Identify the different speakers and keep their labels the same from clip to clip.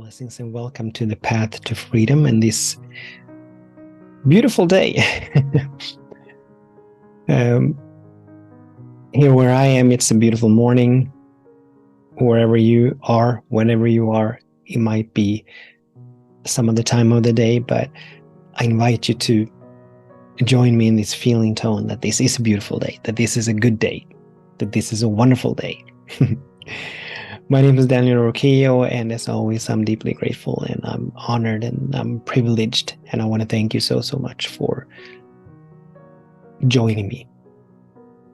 Speaker 1: Blessings and welcome to the path to freedom and this beautiful day. Here where I am, it's a beautiful morning. Wherever you are, whenever you are, it might be some of the time of the day, but I invite you to join me in this feeling tone that this is a beautiful day, that this is a good day, that this is a wonderful day. My name is Daniel Roquillo, and as always, I'm deeply grateful and I'm honored and I'm privileged. And I want to thank you so much for joining me,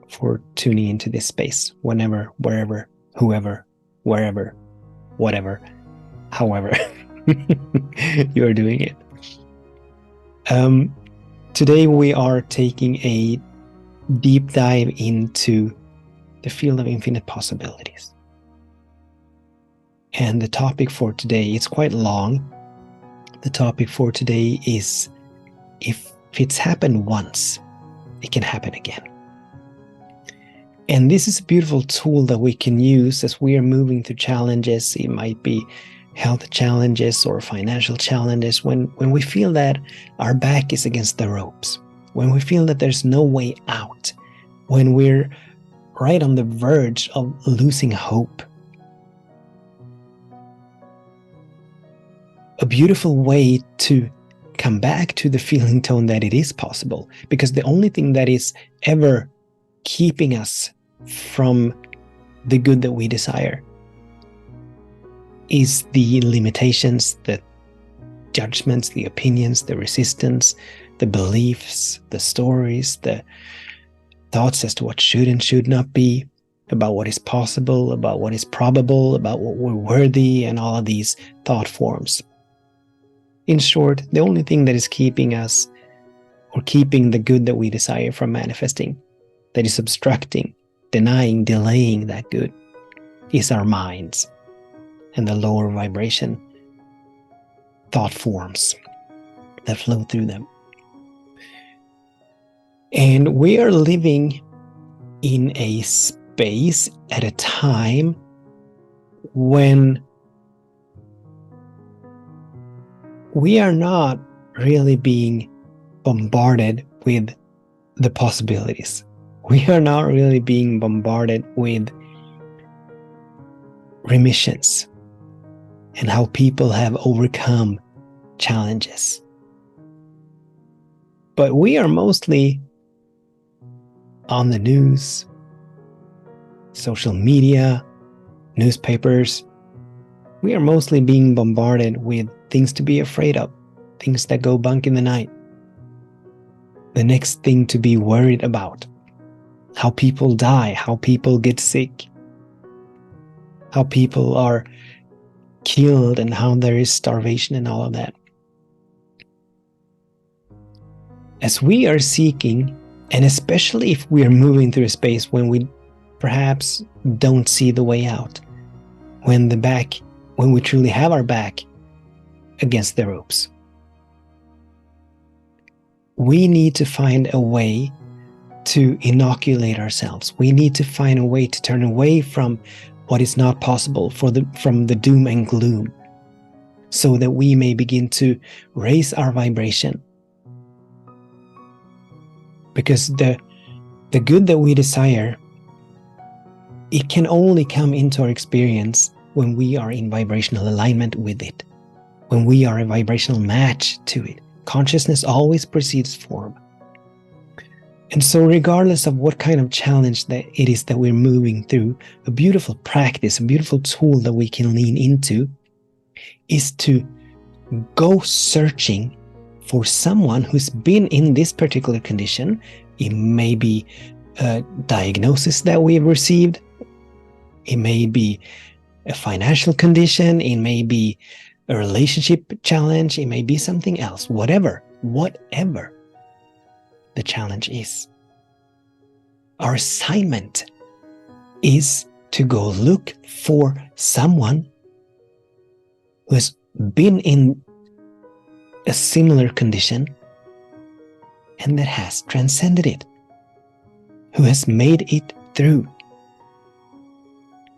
Speaker 1: for tuning into this space whenever, wherever, whoever, wherever, whatever, however you're doing it. Today we are taking a deep dive into the field of infinite possibilities. And the topic for today, it's quite long. The topic for today is, if it's happened once, it can happen again. And this is a beautiful tool that we can use as we are moving through challenges. It might be health challenges or financial challenges, when we feel that our back is against the ropes, when we feel that there's no way out, when we're right on the verge of losing hope. A beautiful way to come back to the feeling tone that it is possible, because the only thing that is ever keeping us from the good that we desire is the limitations, the judgments, the opinions, the resistance, the beliefs, the stories, the thoughts as to what should and should not be, about what is possible, about what is probable, about what we're worthy, and all of these thought forms. In short, the only thing that is keeping us, or keeping the good that we desire from manifesting, that is obstructing, denying, delaying that good, is our minds and the lower vibration thought forms that flow through them. And we are living in a space at a time when we are not really being bombarded with the possibilities. We are not really being bombarded with remissions and how people have overcome challenges. But we are mostly on the news, social media, newspapers. We are mostly being bombarded with things to be afraid of, things that go bunk in the night, the next thing to be worried about, how people die, how people get sick, how people are killed, and how there is starvation and all of that. As we are seeking, and especially if we are moving through a space when we perhaps don't see the way out, when we truly have our back against the ropes, we need to find a way to inoculate ourselves. We need to find a way to turn away from what is not possible, from the doom and gloom, so that we may begin to raise our vibration. Because the good that we desire, it can only come into our experience when we are in vibrational alignment with it, when we are a vibrational match to it. Consciousness always precedes form. And so regardless of what kind of challenge that it is that we're moving through, a beautiful practice, a beautiful tool that we can lean into is to go searching for someone who's been in this particular condition. It may be a diagnosis that we've received. It may be a financial condition. It may be a relationship challenge. It may be something else. Whatever the challenge is, our assignment is to go look for someone who has been in a similar condition and that has transcended it, who has made it through.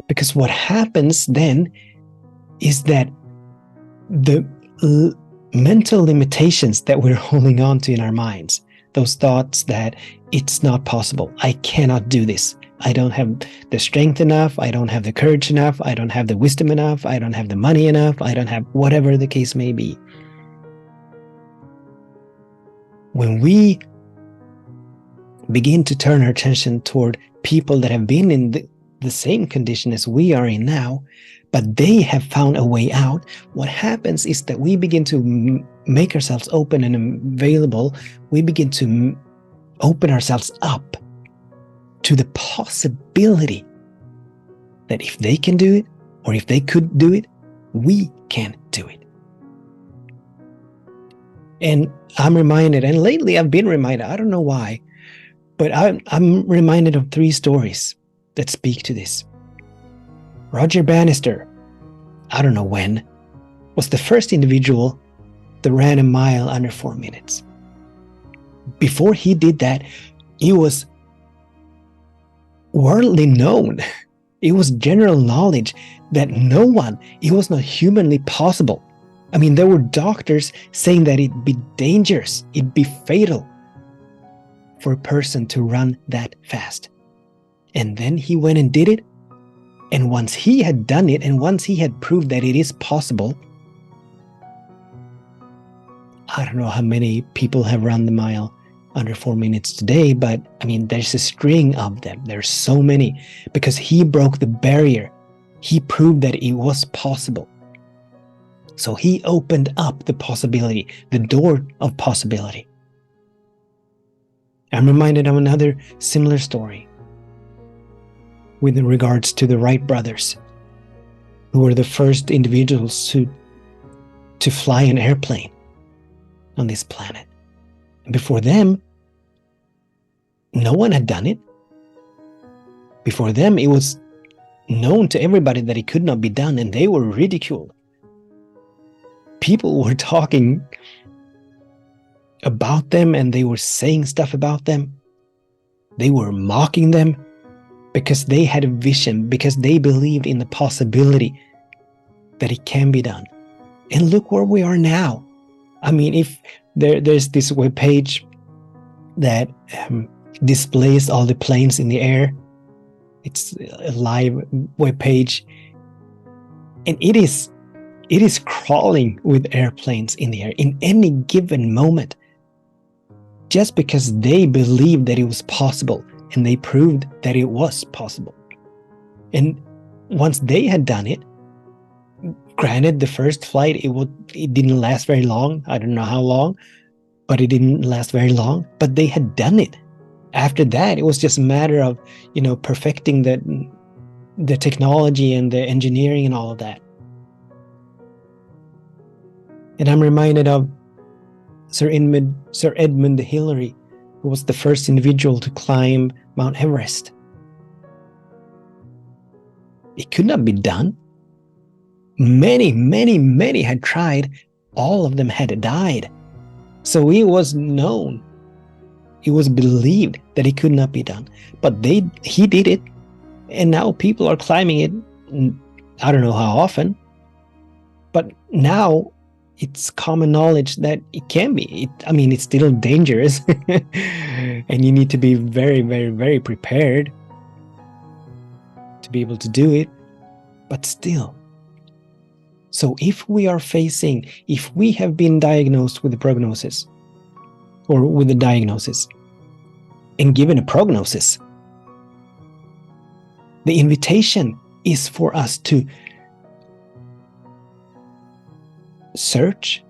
Speaker 1: Because what happens then is that the mental limitations that we're holding on to in our minds, those thoughts that it's not possible, I cannot do this, I don't have the strength enough, I don't have the courage enough, I don't have the wisdom enough, I don't have the money enough, I don't have whatever the case may be. When we begin to turn our attention toward people that have been in the same condition as we are in now, but they have found a way out, what happens is that we begin to make ourselves open and available. We begin to open ourselves up to the possibility that if they can do it, or if they could do it, we can do it. And I'm reminded, and lately I've been reminded, I don't know why, but I'm reminded of 3 stories that speak to this. Roger Bannister, I don't know when, was the first individual that ran a mile under 4 minutes. Before he did that, he was worldly known. It was general knowledge that it was not humanly possible. I mean, there were doctors saying that it'd be dangerous, it'd be fatal for a person to run that fast. And then he went and did it. And once he had done it, and once he had proved that it is possible, I don't know how many people have run the mile under 4 minutes today, but I mean, there's a string of them. There's so many, because he broke the barrier. He proved that it was possible. So he opened up the possibility, the door of possibility. I'm reminded of another similar story with regards to the Wright brothers, who were the first individuals to fly an airplane on this planet. And before them, no one had done it. Before them, it was known to everybody that it could not be done, and they were ridiculed. People were talking about them, and they were saying stuff about them. They were mocking them because they had a vision, because they believed in the possibility that it can be done. And look where we are now. I mean, if there's this webpage that displays all the planes in the air. It's a live webpage, and it is crawling with airplanes in the air in any given moment, just because they believed that it was possible, and they proved that it was possible. And once they had done it, granted, the first flight, it didn't last very long. I don't know how long, but it didn't last very long. But they had done it. After that, it was just a matter of, perfecting the technology and the engineering and all of that. And I'm reminded of Sir Edmund Hillary, who was the first individual to climb Mount Everest. It could not be done. Many had tried. All of them had died. So it was known. It was believed that it could not be done. But he did it. And now people are climbing it. I don't know how often. But now it's common knowledge that it can be. It's still dangerous. And you need to be very, very, very prepared to be able to do it. But still. So if we have been diagnosed with a prognosis, or with a diagnosis, and given a prognosis, the invitation is for us to search,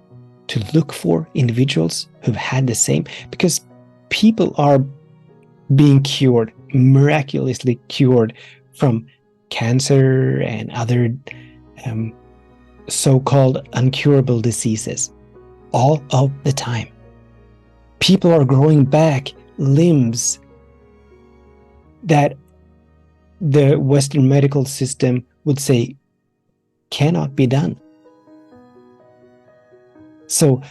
Speaker 1: to look for individuals who've had the same, because people are being cured, miraculously cured from cancer and other so-called incurable diseases all of the time. People are growing back limbs that the Western medical system would say cannot be done. So,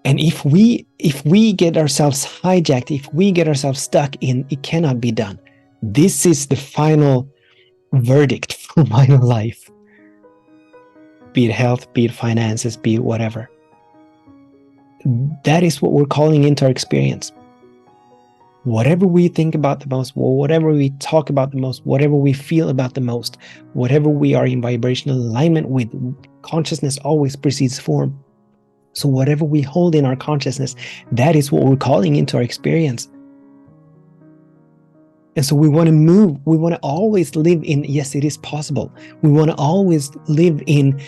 Speaker 1: and if we get ourselves hijacked, if we get ourselves stuck in it cannot be done, this is the final verdict for my life. be it health, be it finances, be it whatever. That is what we're calling into our experience. Whatever we think about the most, whatever we talk about the most, whatever we feel about the most, whatever we are in vibrational alignment with, consciousness always precedes form. So whatever we hold in our consciousness, that is what we're calling into our experience. And so we want to move, we want to always live in, yes, it is possible. We want to always live in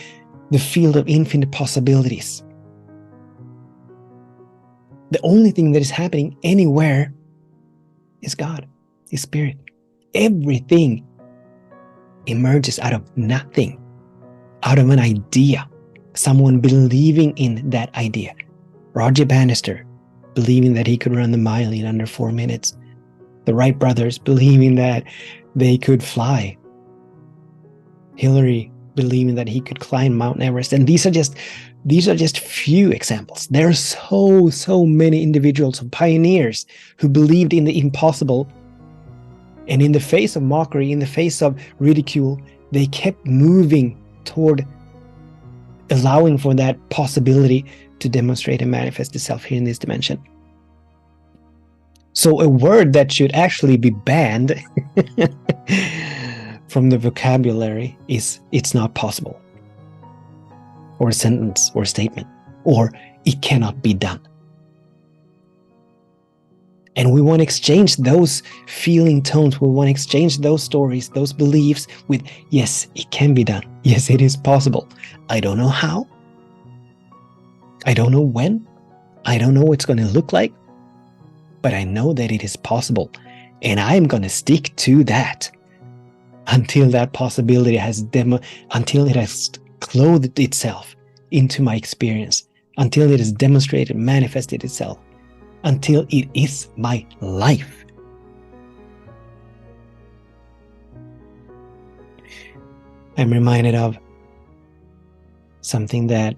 Speaker 1: the field of infinite possibilities. The only thing that is happening anywhere is God, is Spirit. Everything emerges out of nothing, out of an idea, someone believing in that idea. Roger Bannister believing that he could run the mile in under 4 minutes. The Wright brothers believing that they could fly. Hillary believing that he could climb Mount Everest. And these are just few examples. There are so many individuals, pioneers, who believed in the impossible. And in the face of mockery, in the face of ridicule, they kept moving toward allowing for that possibility to demonstrate and manifest itself here in this dimension. So a word that should actually be banned from the vocabulary is "it's not possible," or a sentence or a statement, or "it cannot be done." And we want to exchange those feeling tones, we want to exchange those stories, those beliefs with, yes, it can be done. Yes, it is possible. I don't know how. I don't know when. I don't know what it's going to look like. But I know that it is possible. And I'm going to stick to that until that possibility until it has clothed itself into my experience, until it has demonstrated, manifested itself, until it is my life. I'm reminded of something that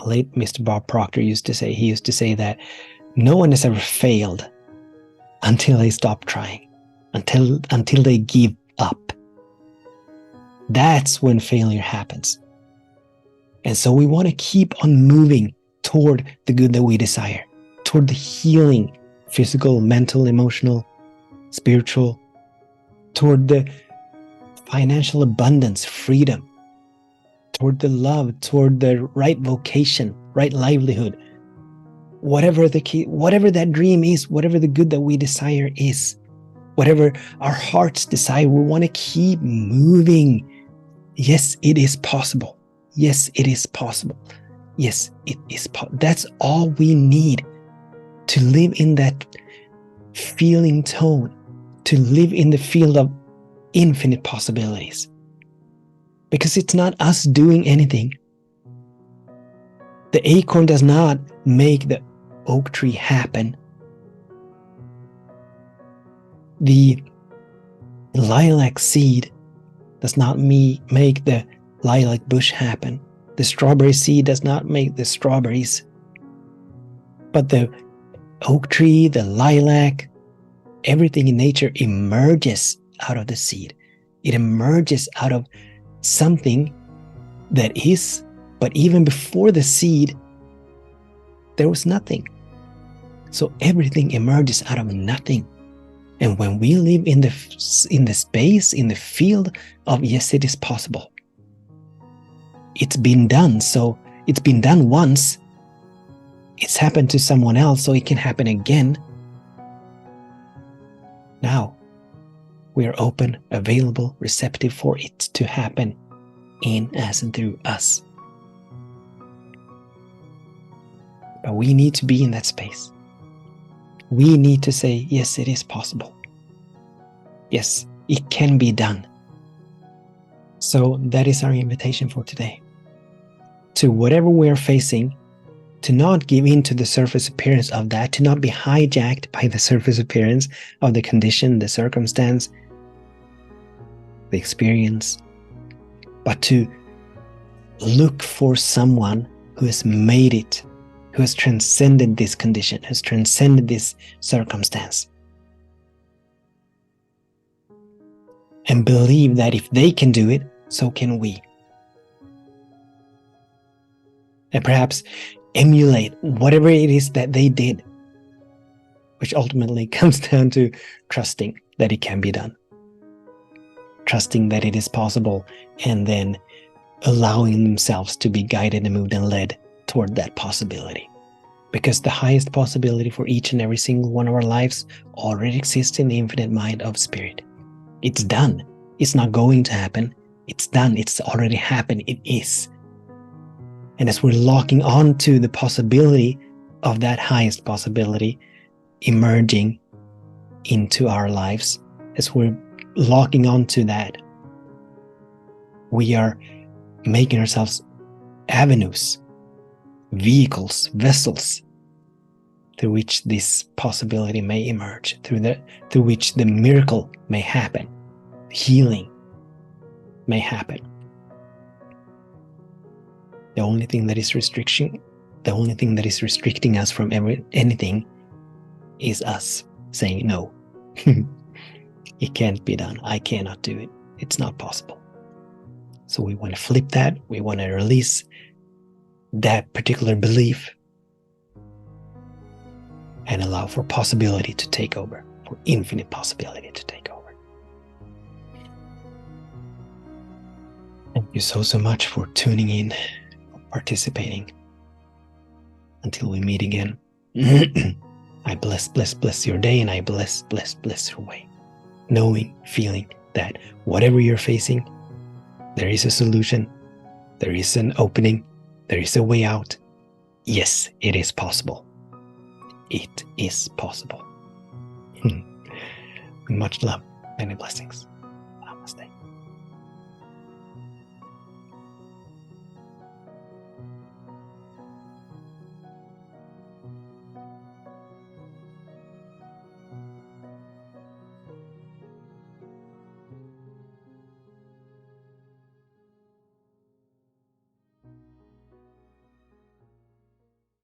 Speaker 1: late Mr. Bob Proctor used to say. He used to say that no one has ever failed until they stop trying, until they give up. That's when failure happens. And so we want to keep on moving toward the good that we desire, toward the healing, physical, mental, emotional, spiritual, toward the financial abundance, freedom, toward the love, toward the right vocation, right livelihood. Whatever that dream is, whatever the good that we desire is, whatever our hearts desire, we want to keep moving. Yes, it is possible. Yes, it is possible. Yes, it is possible. That's all we need to live in that feeling tone, to live in the field of infinite possibilities. Because it's not us doing anything. The acorn does not make the oak tree happen. The lilac seed does not make the lilac bush happen. The strawberry seed does not make the strawberries. But the oak tree, the lilac, everything in nature emerges out of the seed. It emerges out of something that is, but even before the seed, there was nothing. So everything emerges out of nothing. And when we live in the space, in the field of yes, it is possible. It's been done. So it's been done once. It's happened to someone else, so it can happen again. Now, we are open, available, receptive for it to happen in us and through us. But we need to be in that space. We need to say, yes, it is possible. Yes, it can be done. So that is our invitation for today. To whatever we're facing, to not give in to the surface appearance of that, to not be hijacked by the surface appearance of the condition, the circumstance, the experience, but to look for someone who has made it, who has transcended this condition, has transcended this circumstance. And believe that if they can do it, so can we. and perhaps emulate whatever it is that they did, which ultimately comes down to trusting that it can be done, trusting that it is possible, and then allowing themselves to be guided and moved and led toward that possibility. Because the highest possibility for each and every single one of our lives already exists in the infinite mind of spirit. It's done. It's not going to happen. It's done. It's already happened. It is. And as we're locking on to the possibility of that highest possibility emerging into our lives, as we're locking on to that, we are making ourselves avenues, vehicles, vessels through which this possibility may emerge, through which the miracle may happen, healing may happen. The only thing that is restricting us from anything is us saying no. It can't be done. I cannot do it. It's not possible. So we want to flip that. We want to release that particular belief and allow for possibility to take over, for infinite possibility to take over. Thank you so much for tuning in, for participating. Until we meet again, I bless your day, and I bless your way. Knowing, feeling that whatever you're facing, there is a solution, there is an opening, there is a way out. Yes, it is possible. It is possible. Much love, many blessings.